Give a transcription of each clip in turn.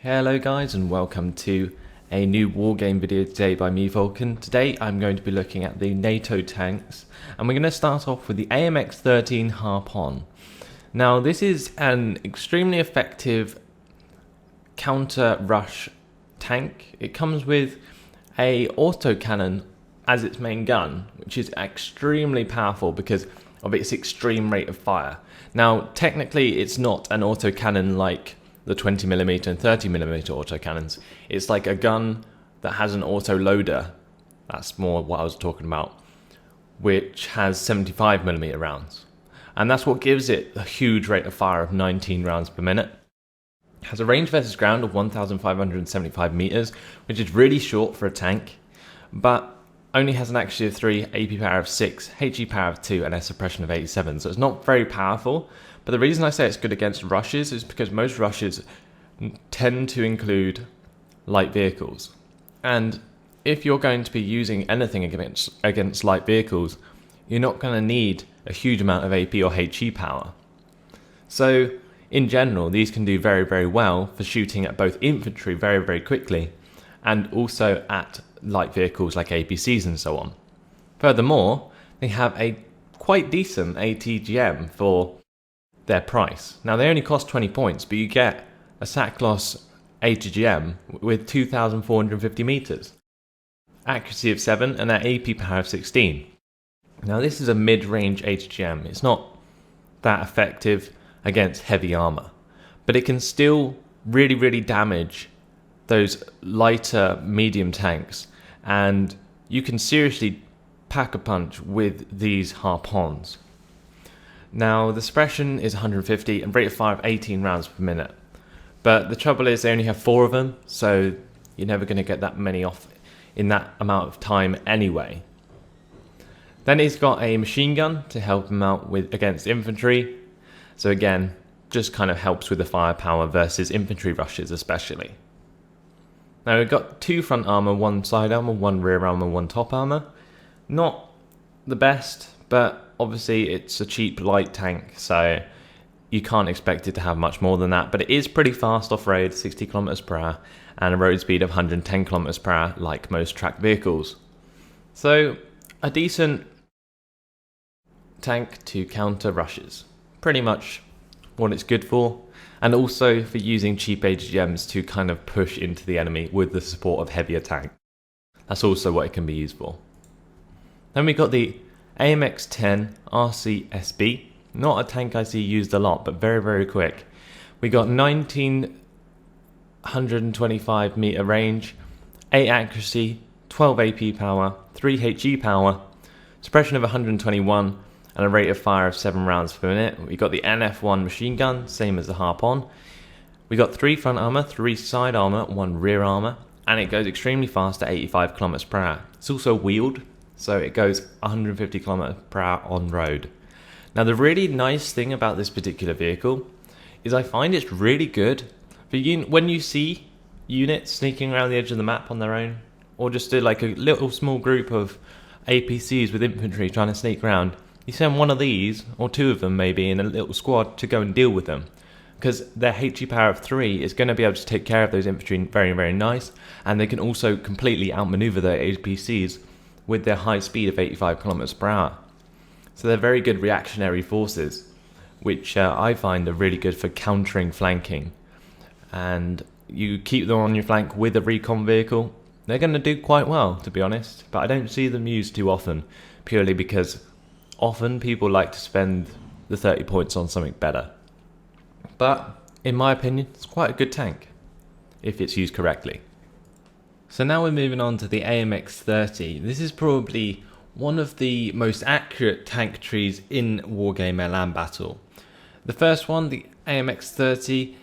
Hello guys and welcome to a new Wargame video today by me Vulcan. Today I'm going to be looking at the NATO tanks and we're going to start off with the AMX-13 Harpoon. Now this is an extremely effective counter rush tank. It comes with a autocannon as its main gun, which is extremely powerful because of its extreme rate of fire. Now technically it's not an autocannon like the 20mm and 30mm autocannons. It's like a gun that has an auto loader, that's more what I was talking about, which has 75mm rounds. And that's what gives it a huge rate of fire of 19 rounds per minute. It has a range versus ground of 1,575 meters, which is really short for a tank, but only has an accuracy of 3, AP power of 6, HE power of 2, and a suppression of 87, so it's not very powerful. But the reason I say it's good against rushes is because most rushes tend to include light vehicles. And if you're going to be using anything against light vehicles, you're not going to need a huge amount of AP or HE power. So in general, these can do very, very well for shooting at both infantry very, very quickly and also at light vehicles like APCs and so on. Furthermore, they have a quite decent ATGM for their price. Now they only cost 20 points, but you get a SAC-Loss ATGM with 2,450 meters, accuracy of 7 and an AP power of 16. Now this is a mid-range ATGM. It's not that effective against heavy armor, but it can still really damage those lighter medium tanks, and you can seriously pack a punch with these harpoons. Now the suppression is 150 and rate of fire of 18 rounds per minute, but the trouble is they only have 4 of them, so you're never going to get that many off in that amount of time anyway. Then he's got a machine gun to help him out with against infantry, so again just kind of helps with the firepower versus infantry rushes especially. Now we've got 2 front armor, 1 side armor, 1 rear armor, 1 top armor. Not the best, but obviously it's a cheap light tank, so you can't expect it to have much more than that, but it is pretty fast off-road, 60 km per hour, and a road speed of 110 km per hour like most tracked vehicles. So a decent tank to counter rushes. Pretty much what it's good for, and also for using cheap AGMs to kind of push into the enemy with the support of heavier tank. That's also what it can be used for. Then we got the AMX-10 RCSB, not a tank I see used a lot, but very quick. We got 1925 meter range, 8 accuracy, 12 AP power, 3 HE power, suppression of 121, and a rate of fire of 7 rounds per minute. We got the NF1 machine gun, same as the Harpoon. We got 3 front armor, 3 side armor, 1 rear armor, and it goes extremely fast at 85 km per hour. It's also wheeled, so it goes 150 km per hour on road. Now the really nice thing about this particular vehicle is I find it's really good for when you see units sneaking around the edge of the map on their own, or just do like a little small group of APCs with infantry trying to sneak around. You send one of these, or 2 of them maybe, in a little squad to go and deal with them, because their HE power of 3 is going to be able to take care of those infantry very nice, and they can also completely outmaneuver their APCs with their high speed of 85 km per hour. So they're very good reactionary forces, which I find are really good for countering flanking. And you keep them on your flank with a recon vehicle, they're going to do quite well, to be honest. But I don't see them used too often, purely because often people like to spend the 30 points on something better. But in my opinion, it's quite a good tank, if it's used correctly. So now we're moving on to the AMX-30. This is probably one of the most accurate tank trees in Wargame Airland Battle. The first one, the AMX-30,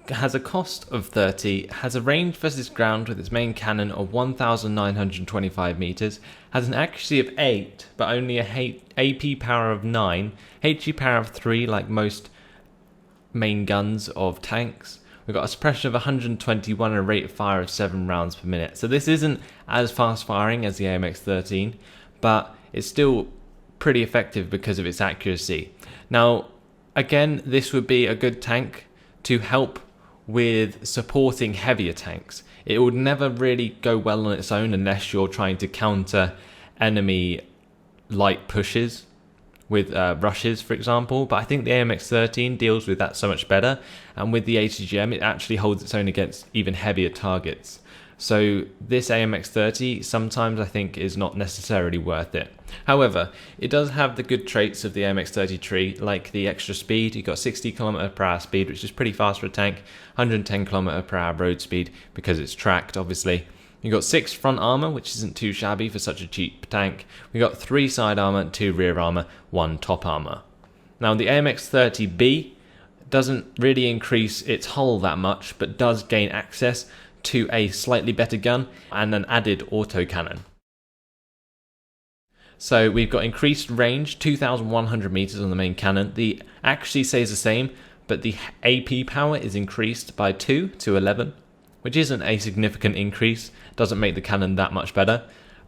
has a cost of 30, has a range versus ground with its main cannon of 1,925 meters, has an accuracy of 8, but only a AP power of 9, HE power of 3 like most main guns of tanks. We've got a suppression of 121 and a rate of fire of 7 rounds per minute. So this isn't as fast firing as the AMX-13, but it's still pretty effective because of its accuracy. Now, again, this would be a good tank to help with supporting heavier tanks. It would never really go well on its own unless you're trying to counter enemy light pushes with rushes, for example. But I think the AMX-13 deals with that so much better, and with the HDGM it actually holds its own against even heavier targets. So this AMX-30 sometimes I think is not necessarily worth it. However, it does have the good traits of the AMX-30 tree, like the extra speed. You've got 60 km/h speed, which is pretty fast for a tank, 110 km/h road speed because it's tracked, obviously. You've got 6 front armor, which isn't too shabby for such a cheap tank. We've got 3 side armor, 2 rear armor, 1 top armor. Now the AMX-30B doesn't really increase its hull that much, but does gain access to a slightly better gun and an added autocannon. So we've got increased range, 2,100 meters on the main cannon. The accuracy stays the same, but the AP power is increased by 2 to 11, which isn't a significant increase. Doesn't make the cannon that much better,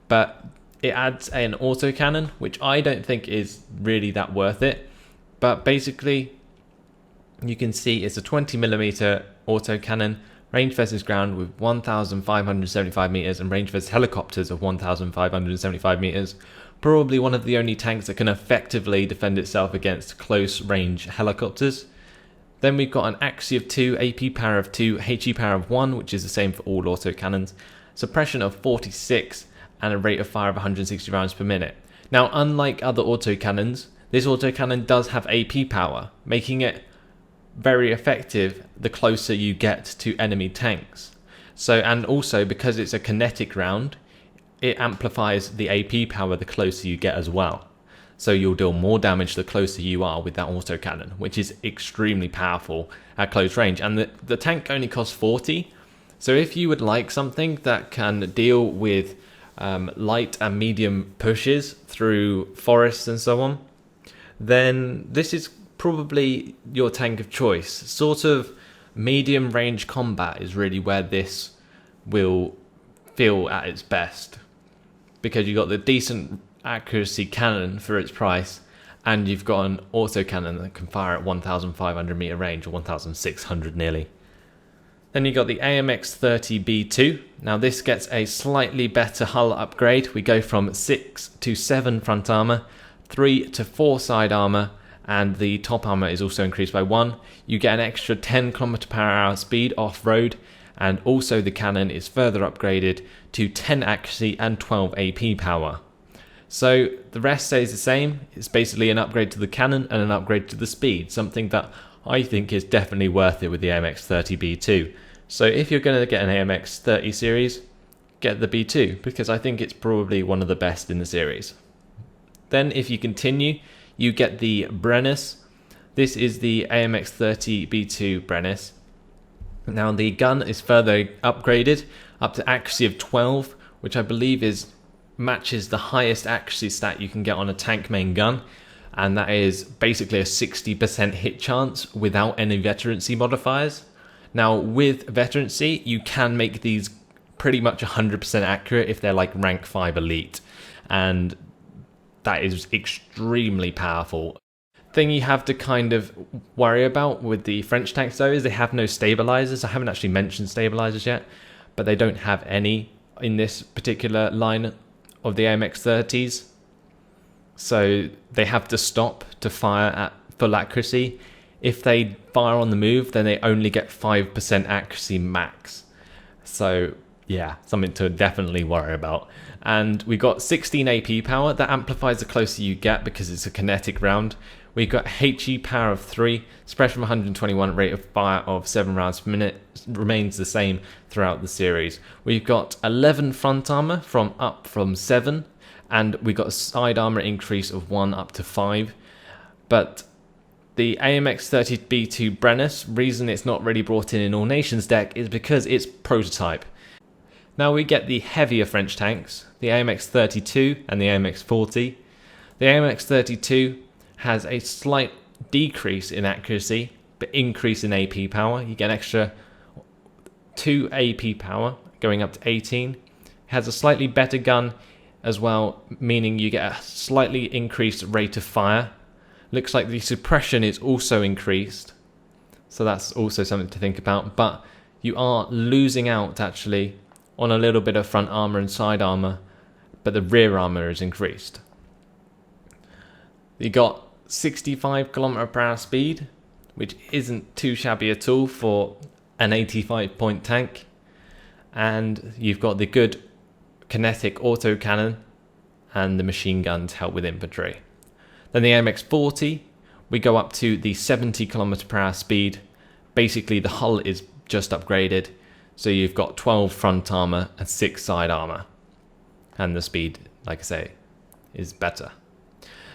but it adds an autocannon, which I don't think is really that worth it. But basically, you can see it's a 20mm autocannon, range versus ground with 1,575 meters, and range versus helicopters of 1,575 meters. Probably one of the only tanks that can effectively defend itself against close range helicopters. Then we've got an accuracy of 2, AP power of 2, HE power of 1, which is the same for all autocannons, suppression of 46, and a rate of fire of 160 rounds per minute. Now, unlike other autocannons, this autocannon does have AP power, making it very effective the closer you get to enemy tanks. So, and also because it's a kinetic round, it amplifies the AP power the closer you get as well. So you'll deal more damage the closer you are with that autocannon, which is extremely powerful at close range. And the tank only costs 40. So if you would like something that can deal with light and medium pushes through forests and so on, then this is probably your tank of choice. Sort of medium range combat is really where this will feel at its best, because you've got the decent accuracy cannon for its price, and you've got an autocannon that can fire at 1,500 meter range, or 1,600 nearly. Then you got the AMX-30B2. Now this gets a slightly better hull upgrade. We go from 6 to 7 front armor, 3 to 4 side armor, and the top armor is also increased by 1. You get an extra 10 km/h speed off-road, and also the cannon is further upgraded to 10 accuracy and 12 AP power. So the rest stays the same. It's basically an upgrade to the cannon and an upgrade to the speed, something that I think is definitely worth it with the AMX-30B2. So if you're going to get an AMX-30 series, get the B2, because I think it's probably one of the best in the series. Then if you continue, you get the Brennus. This is the AMX-30B2 Brennus. Now the gun is further upgraded up to accuracy of 12, which I believe matches the highest accuracy stat you can get on a tank main gun, and that is basically a 60% hit chance without any veterancy modifiers. Now with veterancy, you can make these pretty much 100% accurate if they're like rank 5 elite, and that is extremely powerful. Thing you have to kind of worry about with the French tanks though is they have no stabilizers. I haven't actually mentioned stabilizers yet, but they don't have any in this particular line of the AMX-30s. So they have to stop to fire at full accuracy. If they fire on the move, then they only get 5% accuracy max. So yeah, something to definitely worry about. And we got 16 AP power. That amplifies the closer you get because it's a kinetic round. We got HE power of 3, suppression of 121, rate of fire of 7 rounds per minute, remains the same throughout the series. We've got 11 front armor up from 7, and we got a side armor increase of 1 up to 5. But the AMX-30B2 Brennus, reason it's not really brought in All Nations deck is because it's prototype. Now we get the heavier French tanks, the AMX-32 and the AMX-40. The AMX-32 has a slight decrease in accuracy, but increase in AP power. You get an extra 2 AP power, going up to 18. It has a slightly better gun as well, meaning you get a slightly increased rate of fire. Looks like the suppression is also increased, So that's also something to think about. But you are losing out actually on a little bit of front armor and side armor, but the rear armor is increased. You got 65 km/h speed, which isn't too shabby at all for an 85 point tank. And you've got the good kinetic autocannon and the machine gun to help with infantry. Then the AMX-40, we go up to the 70 km/h speed. Basically the hull is just upgraded, so you've got 12 front armor and 6 side armor, and the speed, like I say, is better.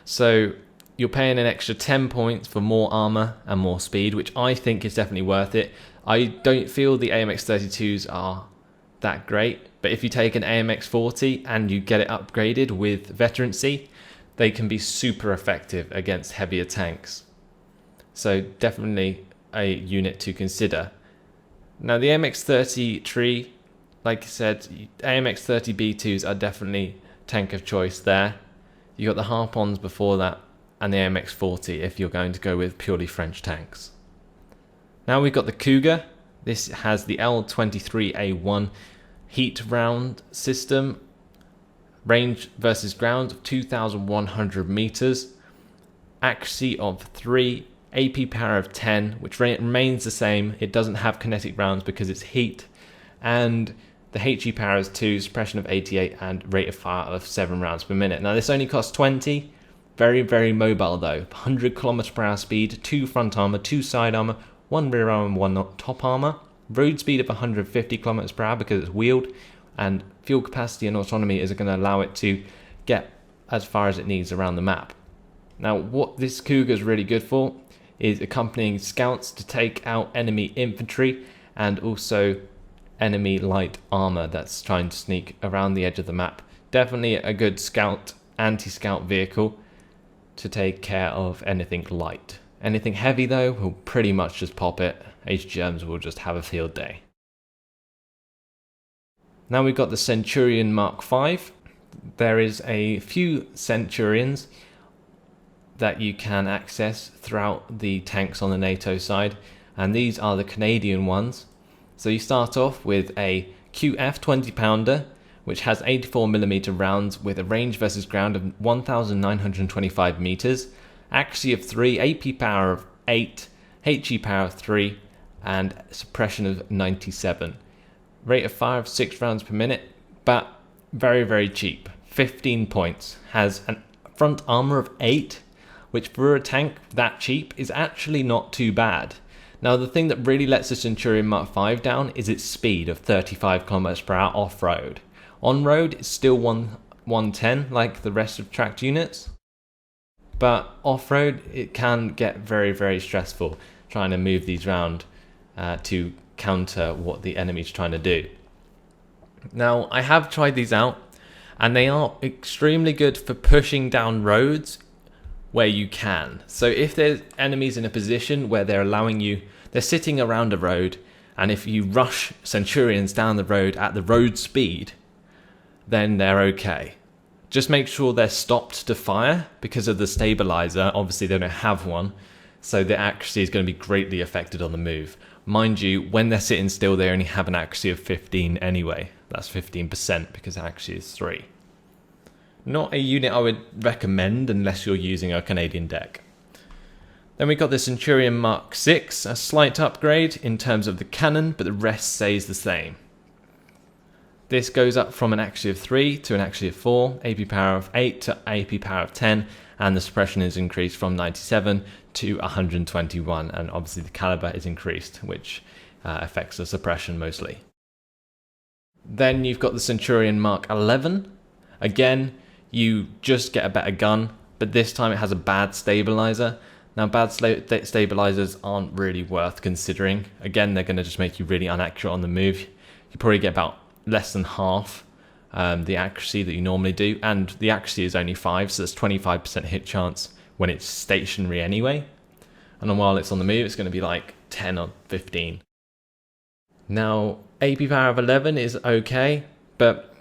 So you're paying an extra 10 points for more armor and more speed, which I think is definitely worth it. I don't feel the AMX-32s are that great, but if you take an AMX-40 and you get it upgraded with veterancy, they can be super effective against heavier tanks. So definitely a unit to consider. Now the AMX-30 like I said, AMX-30B2s are definitely tank of choice there. You got the Harpons before that, and the AMX-40 if you're going to go with purely French tanks. Now we've got the Cougar. This has the L23A1 heat round system, range versus ground of 2,100 meters, accuracy of 3, AP power of 10, which remains the same. It doesn't have kinetic rounds because it's heat, and the HE power is 2, suppression of 88, and rate of fire of 7 rounds per minute. Now this only costs 20. Very, very mobile though. 100 km/h speed, 2 front armor, 2 side armor, 1 rear armor, and 1 top armor. Road speed of 150 km/h because it's wheeled, and fuel capacity and autonomy is going to allow it to get as far as it needs around the map. Now what this Cougar is really good for is accompanying scouts to take out enemy infantry and also enemy light armor that's trying to sneak around the edge of the map. Definitely a good scout, anti-scout vehicle to take care of anything light. Anything heavy though will pretty much just pop it. HGMs will just have a field day. Now we've got the Centurion Mark V. There is a few Centurions that you can access throughout the tanks on the NATO side, and these are the Canadian ones. So you start off with a QF 20 pounder, which has 84mm rounds with a range versus ground of 1,925 meters, accuracy of 3, AP power of 8, HE power of 3, and suppression of 97. Rate of fire of 6 rounds per minute, but very, very cheap. 15 points. Has a front armor of 8, which for a tank that cheap is actually not too bad. Now the thing that really lets the Centurion Mark V down is its speed of 35 km/h off-road. On-road it's still 110 like the rest of tracked units, but off-road it can get very, very stressful trying to move these around to counter what the enemy's trying to do. Now I have tried these out and they are extremely good for pushing down roads where you can. So if there's enemies in a position where they're sitting around a road, and if you rush Centurions down the road at the road speed, then they're okay. Just make sure they're stopped to fire because of the stabilizer. Obviously they don't have one, so the accuracy is going to be greatly affected on the move. Mind you, when they're sitting still they only have an accuracy of 15 anyway. That's 15% because accuracy is 3. Not a unit I would recommend unless you're using a Canadian deck. Then we got the Centurion Mark VI, a slight upgrade in terms of the cannon, but the rest stays the same. This goes up from an accuracy of 3 to an accuracy of 4, AP power of 8 to AP power of 10, and the suppression is increased from 97 to 121, and obviously the caliber is increased, which affects the suppression mostly. Then you've got the Centurion Mark XI. Again, you just get a better gun, but this time it has a bad stabilizer. Now bad stabilizers aren't really worth considering. Again, they're going to just make you really inaccurate on the move. You probably get about less than half the accuracy that you normally do, and the accuracy is only 5, so that's 25% hit chance when it's stationary anyway. And then while it's on the move, it's going to be like 10 or 15. Now, AP power of 11 is okay, but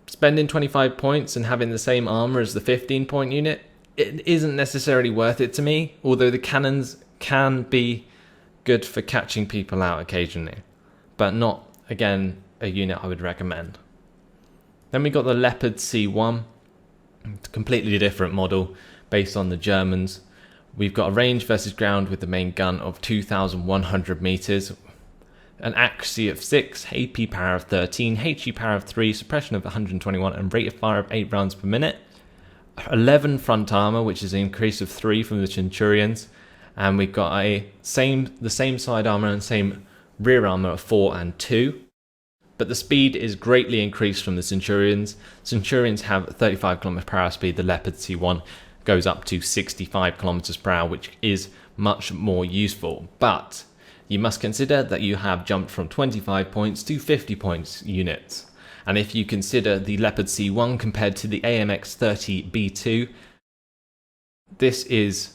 spending 25 points and having the same armor as the 15-point unit, it isn't necessarily worth it to me, although the cannons can be good for catching people out occasionally, but not, again, a unit I would recommend. Then we got the Leopard C1, it's a completely different model based on the Germans. We've got a range versus ground with the main gun of 2,100 meters, an accuracy of 6, AP power of 13, HE power of 3, suppression of 121, and rate of fire of 8 rounds per minute. 11 front armor, which is an increase of 3 from the Centurions, and we've got the same side armor and same rear armor of 4 and 2. But the speed is greatly increased from the Centurions. Centurions have 35 km per hour speed. The Leopard C1 goes up to 65 km per hour, which is much more useful. But you must consider that you have jumped from 25 points to 50 points units. And if you consider the Leopard C1 compared to the AMX-30B2, this is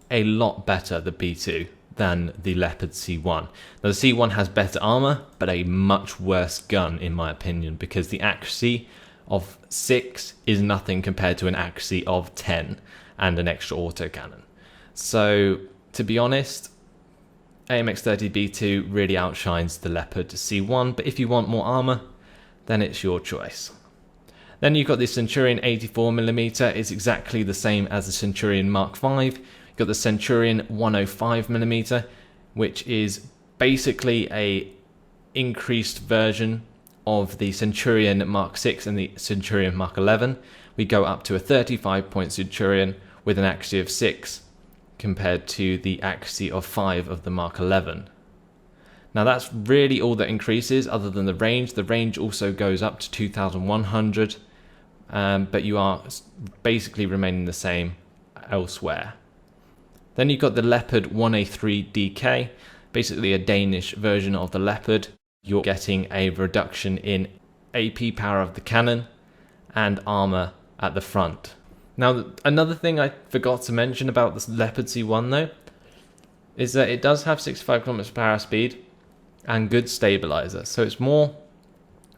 a lot better, the B2, than the Leopard C1. Now the C1 has better armor, but a much worse gun in my opinion, because the accuracy of 6 is nothing compared to an accuracy of 10 and an extra autocannon. So to be honest, AMX-30B2 really outshines the Leopard C1, but if you want more armor, then it's your choice. Then you've got the Centurion 84mm, it's exactly the same as the Centurion Mark V. You've got the Centurion 105mm, which is basically a increased version of the Centurion Mark VI and the Centurion Mark XI. We go up to a 35-point Centurion with an accuracy of 6 compared to the accuracy of 5 of the Mark XI. Now that's really all that increases other than the range. The range also goes up to 2,100, but you are basically remaining the same elsewhere. Then you've got the Leopard 1A3DK, basically a Danish version of the Leopard. You're getting a reduction in AP power of the cannon and armor at the front. Now another thing I forgot to mention about the Leopard C1 though, is that it does have 65 km per hour speed and good stabilizer, so it's more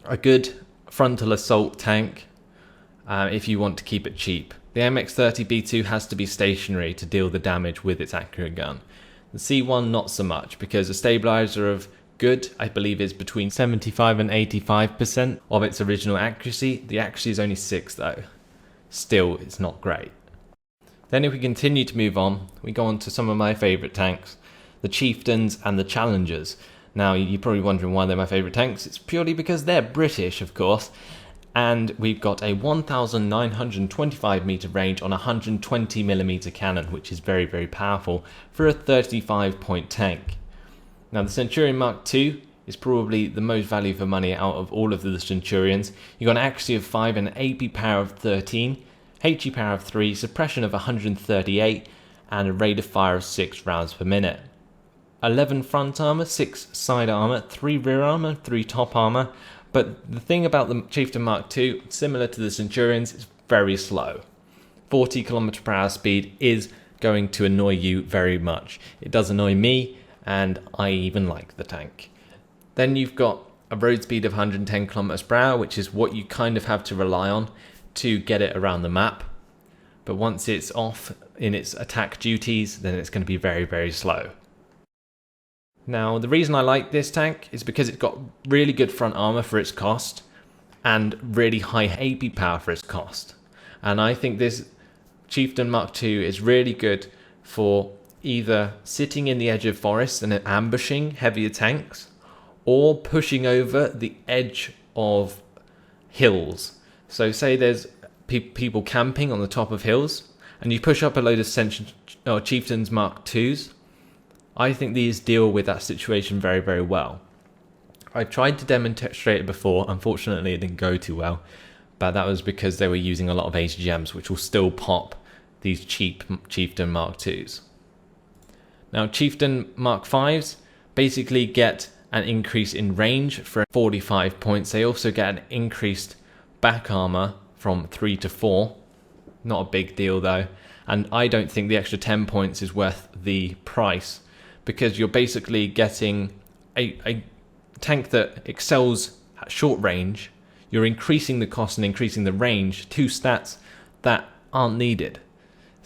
a good frontal assault tank if you want to keep it cheap. The MX-30B2 has to be stationary to deal the damage with its accurate gun. The C1 not so much, because the stabilizer of good, I believe, is between 75 and 85% of its original accuracy. The accuracy is only 6 though. Still, it's not great. Then if we continue to move on, we go on to some of my favourite tanks, the Chieftains and the Challengers. Now, you're probably wondering why they're my favourite tanks. It's purely because they're British, of course, and we've got a 1,925 metre range on a 120mm cannon, which is very, very powerful for a 35-point tank. Now, the Centurion Mark II is probably the most value for money out of all of the Centurions. You've got an accuracy of 5 and an AP power of 13, HE power of 3, suppression of 138, and a rate of fire of 6 rounds per minute. 11 front armor, 6 side armor, 3 rear armor, 3 top armor. But the thing about the Chieftain Mark II, similar to the Centurions, it's very slow. 40 km per hour speed is going to annoy you very much. It does annoy me, and I even like the tank. Then you've got a road speed of 110 km per hour, which is what you kind of have to rely on to get it around the map. But once it's off in its attack duties, then it's going to be very, very slow. Now, the reason I like this tank is because it's got really good front armor for its cost and really high AP power for its cost. And I think this Chieftain Mark II is really good for either sitting in the edge of forests and ambushing heavier tanks, or pushing over the edge of hills. So say there's people camping on the top of hills, and you push up a load of Chieftains Mark IIs. I think these deal with that situation very, very well. I tried to demonstrate it before. Unfortunately, it didn't go too well, but that was because they were using a lot of HGMs, which will still pop these cheap Chieftain Mark IIs. Now, Chieftain Mark Vs basically get an increase in range for 45 points. They also get an increased back armor from 3 to 4. Not a big deal though, and I don't think the extra 10 points is worth the price, because you're basically getting a tank that excels at short range. You're increasing the cost and increasing the range, 2 stats that aren't needed.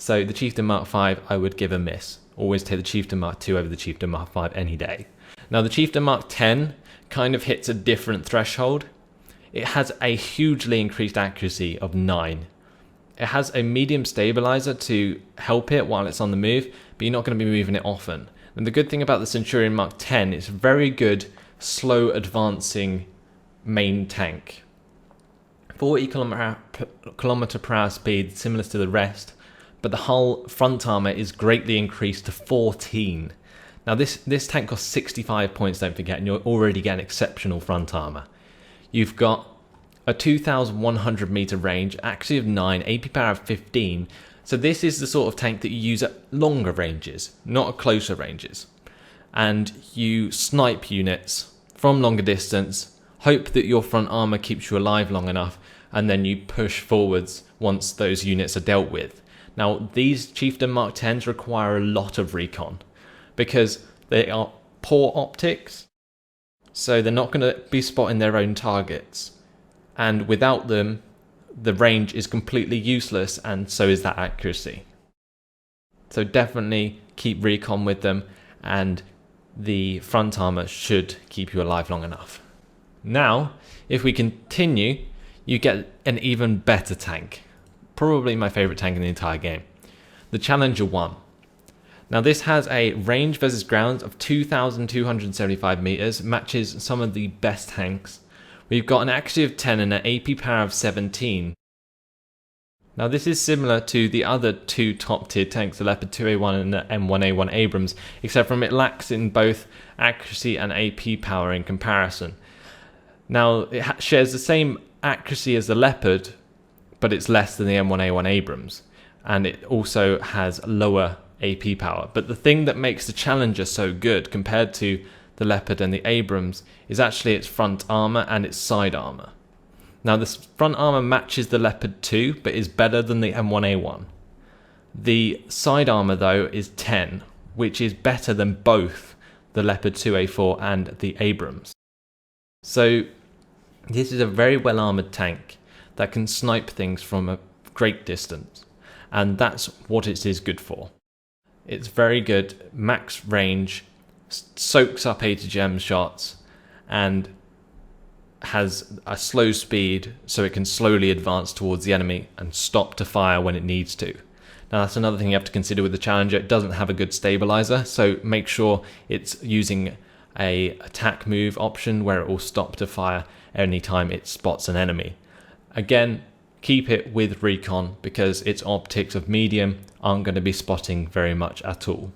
So the Chieftain Mark V I would give a miss. Always take the Chieftain Mark II over the Chieftain Mark V any day. Now the Chieftain Mark X kind of hits a different threshold. It has a hugely increased accuracy of 9. It has a medium stabilizer to help it while it's on the move, but you're not going to be moving it often. And the good thing about the Centurion Mark X, it's a very good slow advancing main tank. 40 kilometer per hour speed, similar to the rest, but the hull front armor is greatly increased to 14. Now this tank costs 65 points, don't forget, and you're already getting exceptional front armor. You've got a 2,100 meter range, accuracy of 9, AP power of 15. So this is the sort of tank that you use at longer ranges, not at closer ranges. And you snipe units from longer distance, hope that your front armor keeps you alive long enough, and then you push forwards once those units are dealt with. Now, these Chieftain Mark X require a lot of recon because they are poor optics, so they're not going to be spotting their own targets. And without them, the range is completely useless, and so is that accuracy. So definitely keep recon with them, and the front armor should keep you alive long enough. Now, if we continue, you get an even better tank. Probably my favorite tank in the entire game. The Challenger 1. Now this has a range versus ground of 2,275 meters, matches some of the best tanks. We've got an accuracy of 10 and an AP power of 17. Now this is similar to the other two top tier tanks, the Leopard 2A1 and the M1A1 Abrams, except from it lacks in both accuracy and AP power in comparison. Now it shares the same accuracy as the Leopard, but it's less than the M1A1 Abrams, and it also has lower AP power. But the thing that makes the Challenger so good compared to the Leopard and the Abrams is actually its front armor and its side armor. Now this front armor matches the Leopard 2, but is better than the M1A1. The side armor though is 10, which is better than both the Leopard 2A4 and the Abrams. So this is a very well armored tank that can snipe things from a great distance, and that's what it is good for. It's very good, max range, soaks up ATGM shots, and has a slow speed so it can slowly advance towards the enemy and stop to fire when it needs to. Now that's another thing you have to consider with the Challenger. It doesn't have a good stabilizer, so make sure it's using a attack move option where it will stop to fire anytime it spots an enemy. Again, keep it with recon because its optics of medium aren't going to be spotting very much at all.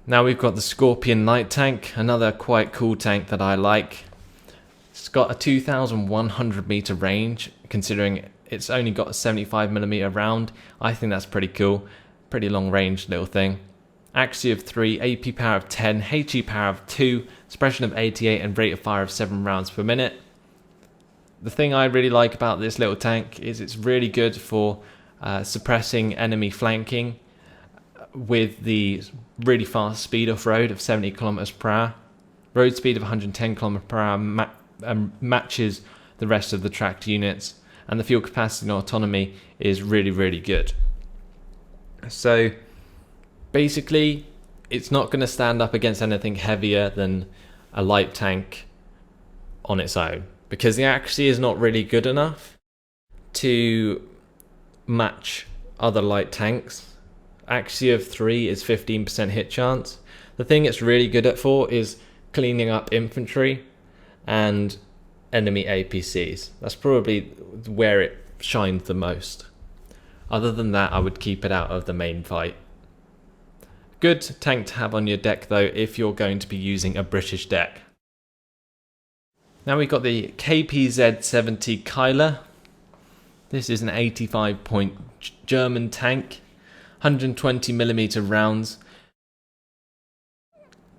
Now we've got the Scorpion light tank, another quite cool tank that I like. It's got a 2,100 meter range, considering it's only got a 75mm round. I think that's pretty cool, pretty long range little thing. Accuracy of 3, AP power of 10, HE power of 2, suppression of 88 and rate of fire of 7 rounds per minute. The thing I really like about this little tank is it's really good for suppressing enemy flanking with the really fast speed off-road of 70 kilometers per hour. Road speed of 110 kilometers per hour matches the rest of the tracked units, and the fuel capacity and autonomy is really, really good. So basically, it's not going to stand up against anything heavier than a light tank on its own, because the accuracy is not really good enough to match other light tanks. Accuracy of 3 is 15% hit chance. The thing it's really good at for is cleaning up infantry and enemy APCs. That's probably where it shines the most. Other than that, I would keep it out of the main fight. Good tank to have on your deck though if you're going to be using a British deck. Now we've got the KPZ-70 Kyler. This is an 85 point German tank, 120mm rounds,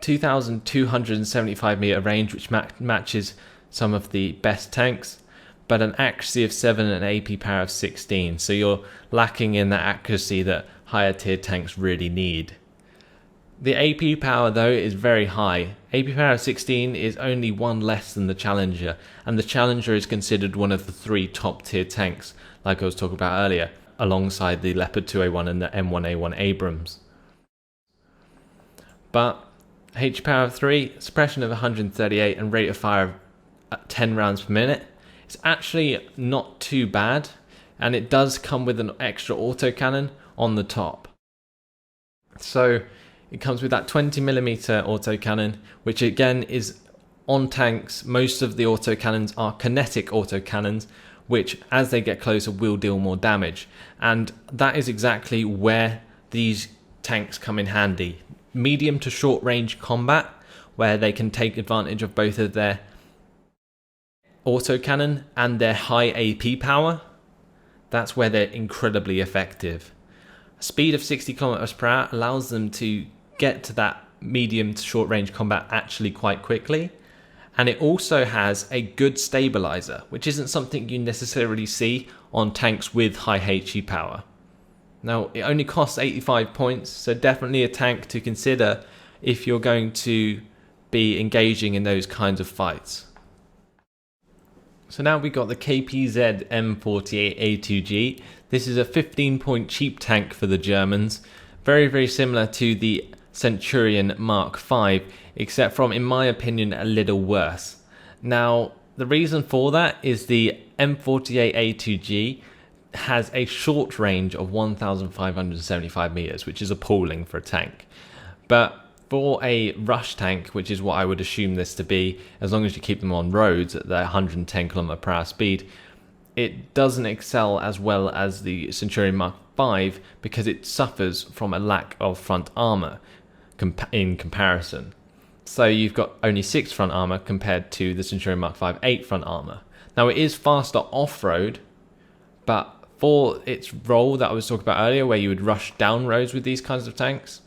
2,275 meter range, which matches some of the best tanks, but an accuracy of 7 and an AP power of 16, so you're lacking in that accuracy that higher tier tanks really need. The AP power though is very high. AP power of 16 is only one less than the Challenger, and the Challenger is considered one of the 3 top tier tanks like I was talking about earlier. alongside the Leopard 2A1 and the M1A1 Abrams. But HP power of 3, suppression of 138 and rate of fire of 10 rounds per minute. It's actually not too bad, and it does come with an extra autocannon on the top. So it comes with that 20mm autocannon, which again is on tanks. Most of the autocannons are kinetic autocannons, which as they get closer will deal more damage. And that is exactly where these tanks come in handy. Medium to short range combat, where they can take advantage of both of their autocannon and their high AP power. That's where they're incredibly effective. A speed of 60 km per hour allows them to get to that medium to short range combat actually quite quickly. And it also has a good stabilizer, which isn't something you necessarily see on tanks with high HE power. Now, it only costs 85 points, so definitely a tank to consider if you're going to be engaging in those kinds of fights. So now we've got the KPZ M48A2G. This is a 15-point cheap tank for the Germans, very, very similar to the Centurion Mark V, except from, in my opinion, a little worse. Now, the reason for that is the M48A2G has a short range of 1,575 meters, which is appalling for a tank. But for a rush tank, which is what I would assume this to be, as long as you keep them on roads at their 110 km per hour speed, it doesn't excel as well as the Centurion Mark V because it suffers from a lack of front armor in comparison. So you've got only 6 front armor compared to the Centurion Mark V 8 front armor. Now it is faster off-road, but for its role that I was talking about earlier, where you would rush down roads with these kinds of tanks,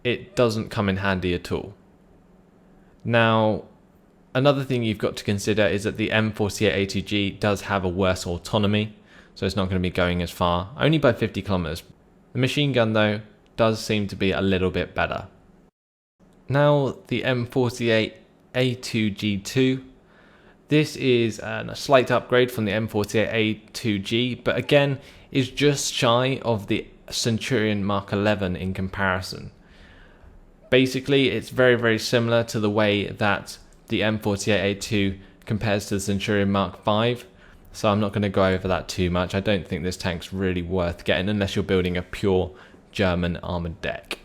it doesn't come in handy at all. Now, another thing you've got to consider is that the M48A2G does have a worse autonomy, so it's not going to be going as far, only by 50 kilometers. The machine gun, though, does seem to be a little bit better. Now, the M48A2G2. This is a slight upgrade from the M48A2G, but again, is just shy of the Centurion Mark 11 in comparison. Basically, it's very, very similar to the way that the M48A2 compares to the Centurion Mark V, so I'm not going to go over that too much. I don't think this tank's really worth getting unless you're building a pure German armoured deck.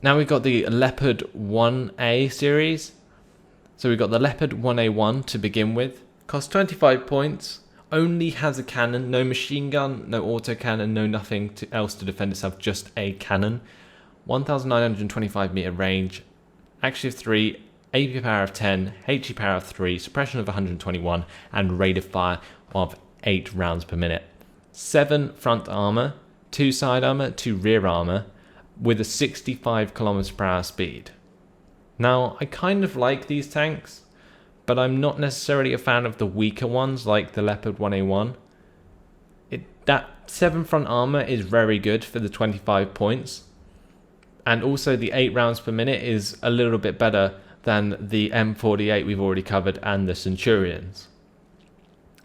Now we've got the Leopard 1A series. So we've got the Leopard 1A1 to begin with. Costs 25 points. Only has a cannon, no machine gun, no autocannon, no nothing else to defend itself, just a cannon. 1,925 meter range, accuracy of 3, AP power of 10, HE power of 3, suppression of 121, and rate of fire of 8 rounds per minute. 7 front armor, 2 side armor, 2 rear armor, with a 65 km per hour speed. Now, I kind of like these tanks, but I'm not necessarily a fan of the weaker ones like the Leopard 1A1. That 7 front armor is very good for the 25 points. And also the 8 rounds per minute is a little bit better than the M48 we've already covered and the Centurions.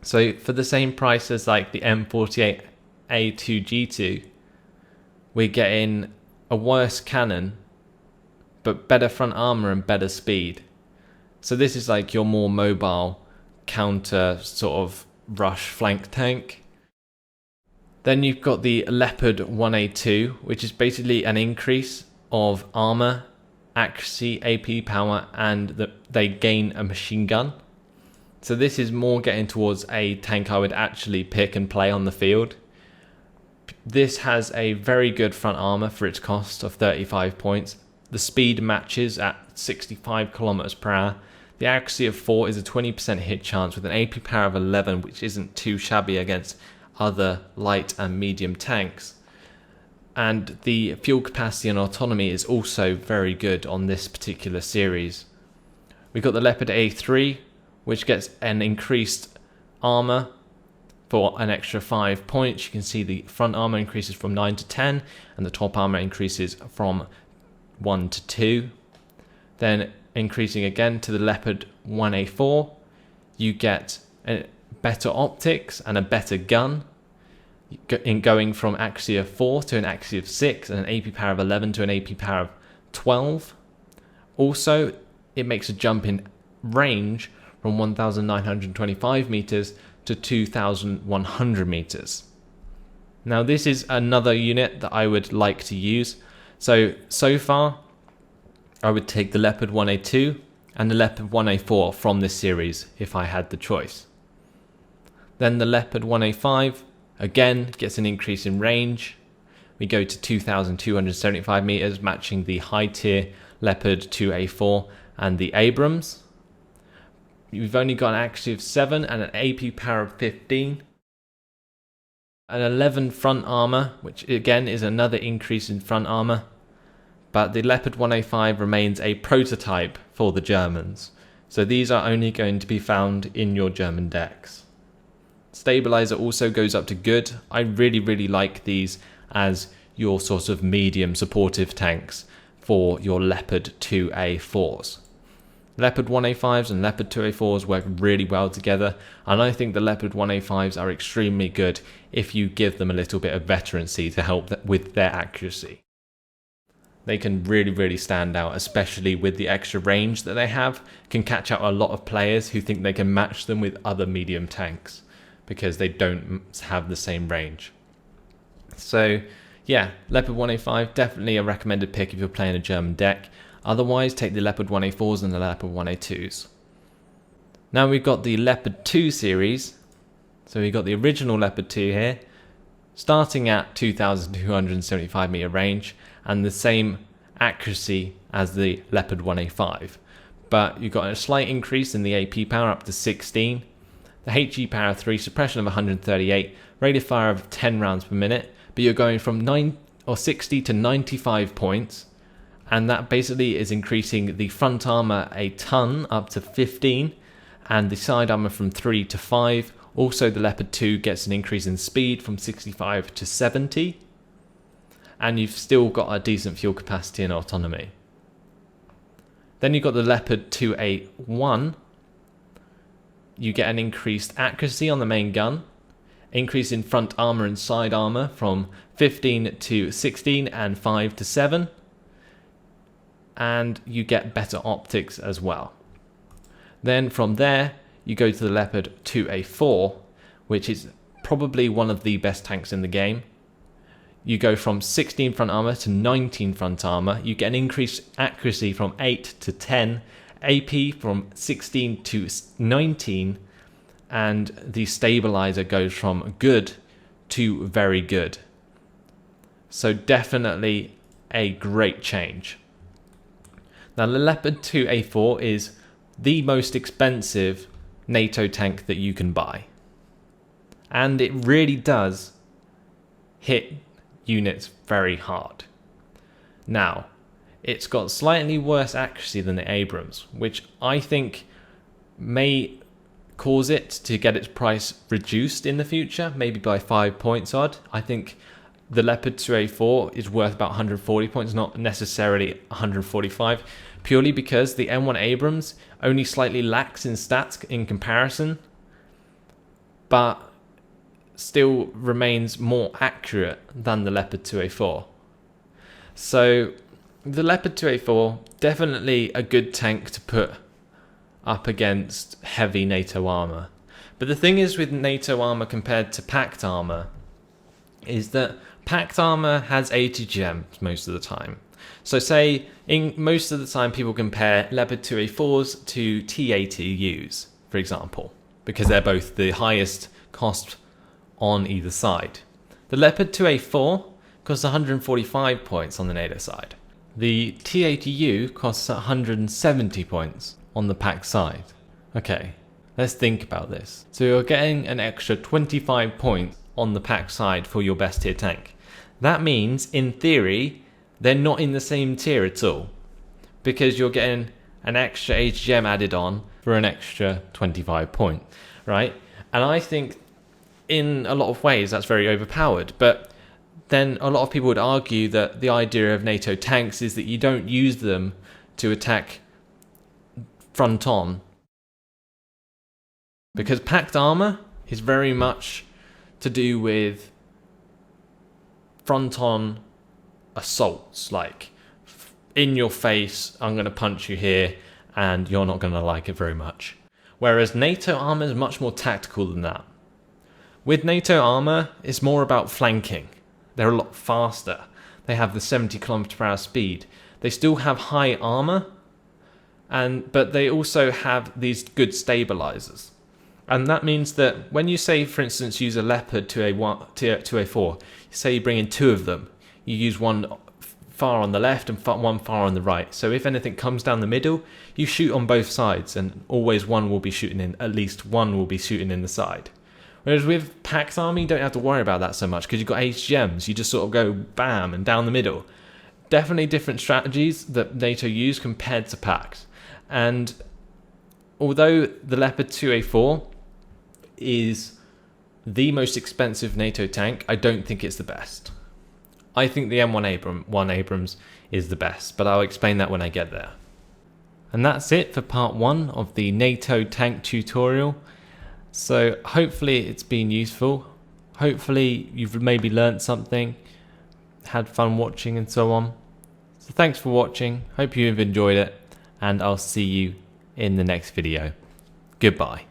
So for the same price as like the M48A2G2, we're getting a worse cannon, but better front armor and better speed. So this is like your more mobile counter sort of rush flank tank. Then you've got the Leopard 1A2, which is basically an increase of armor, accuracy, AP power, and they gain a machine gun. So this is more getting towards a tank I would actually pick and play on the field. This has a very good front armor for its cost of 35 points. The speed matches at 65 kilometers per hour. The accuracy of 4 is a 20% hit chance with an AP power of 11, which isn't too shabby against other light and medium tanks. And the fuel capacity and autonomy is also very good on this particular series. We've got the Leopard A3, which gets an increased armor for an extra 5 points. You can see the front armor increases from 9 to 10, and the top armor increases from 1 to 2. Then increasing again to the Leopard 1A4, you get better optics and a better gun. in going from accuracy of 4 to an accuracy of 6 and an AP power of 11 to an AP power of 12. Also, it makes a jump in range from 1,925 meters to 2,100 meters. Now this is another unit that I would like to use. So far, I would take the Leopard 1A2 and the Leopard 1A4 from this series if I had the choice. Then the Leopard 1A5 again gets an increase in range. We go to 2,275 meters, matching the high tier Leopard 2A4 and the Abrams. We've only got an accuracy of 7 and an AP power of 15. An 11 front armor, which again is another increase in front armor. But the Leopard 1A5 remains a prototype for the Germans. So these are only going to be found in your German decks. Stabilizer also goes up to good. I really like these as your sort of medium supportive tanks for your Leopard 2A4s. Leopard 1A5s and Leopard 2A4s work really well together, and I think the Leopard 1A5s are extremely good if you give them a little bit of veterancy to help with their accuracy. They can really stand out, especially with the extra range that they have, can catch out a lot of players who think they can match them with other medium tanks because they don't have the same range. So yeah, Leopard 1A5, definitely a recommended pick if you're playing a German deck. Otherwise, take the Leopard 1A4s and the Leopard 1A2s. Now we've got the Leopard 2 series. So we've got the original Leopard 2 here, starting at 2,275 meter range and the same accuracy as the Leopard 1A5. But you've got a slight increase in the AP power up to 16, the HE power 3, suppression of 138, rate of fire of 10 rounds per minute, but you're going from 60 to 95 points. And that basically is increasing the front armor a ton up to 15 and the side armor from 3 to 5. Also, the Leopard 2 gets an increase in speed from 65 to 70. And you've still got a decent fuel capacity and autonomy. Then you've got the Leopard 2A1. You get an increased accuracy on the main gun, increase in front armor and side armor from 15 to 16 and 5 to 7. And you get better optics as well. Then from there, you go to the Leopard 2A4, which is probably one of the best tanks in the game. You go from 16 front armor to 19 front armor. You get an increased accuracy from 8 to 10, AP from 16 to 19, and the stabilizer goes from good to very good. So definitely a great change. Now the Leopard 2A4 is the most expensive NATO tank that you can buy. And it really does hit units very hard. Now, it's got slightly worse accuracy than the Abrams, which I think may cause it to get its price reduced in the future, maybe by 5 points odd. I think the Leopard 2A4 is worth about 140 points, not necessarily 145, purely because the M1 Abrams only slightly lacks in stats in comparison, but still remains more accurate than the Leopard 2A4. So the Leopard 2A4, definitely a good tank to put up against heavy NATO armor. But the thing is with NATO armor compared to packed armor is that packed armor has 80 gems most of the time. So say in most of the time people compare Leopard 2A4s to T80Us, for example, because they're both the highest cost on either side. The Leopard 2A4 costs 145 points on the NATO side. The T80U costs 170 points on the pack side. Okay, let's think about this. So you're getting an extra 25 points on the pack side for your best tier tank. That means, in theory, they're not in the same tier at all, because you're getting an extra HGM added on for an extra 25 points, right? And I think in a lot of ways that's very overpowered, but then a lot of people would argue that the idea of NATO tanks is that you don't use them to attack front on, because packed armor is very much to do with front-on assaults, like in your face, I'm going to punch you here, and you're not going to like it very much. Whereas NATO armor is much more tactical than that. With NATO armor, it's more about flanking. They're a lot faster. They have the 70 km/h speed. They still have high armor, but they also have these good stabilizers. And that means that when you say, for instance, use a Leopard to a 4, say you bring in 2 of them, you use one far on the left and one far on the right. So if anything comes down the middle, you shoot on both sides, and always one will be shooting in, at least one will be shooting in the side. Whereas with Pax Army, you don't have to worry about that so much because you've got HGMs. You just sort of go bam and down the middle. Definitely different strategies that NATO use compared to Pax. And although the Leopard 2A4 is the most expensive NATO tank, I don't think it's the best. I think the M1 Abrams is the best, but I'll explain that when I get there. And that's it for part 1 of the NATO tank tutorial. So hopefully it's been useful. Hopefully you've maybe learnt something, had fun watching and so on. So thanks for watching, hope you've enjoyed it, and I'll see you in the next video. Goodbye.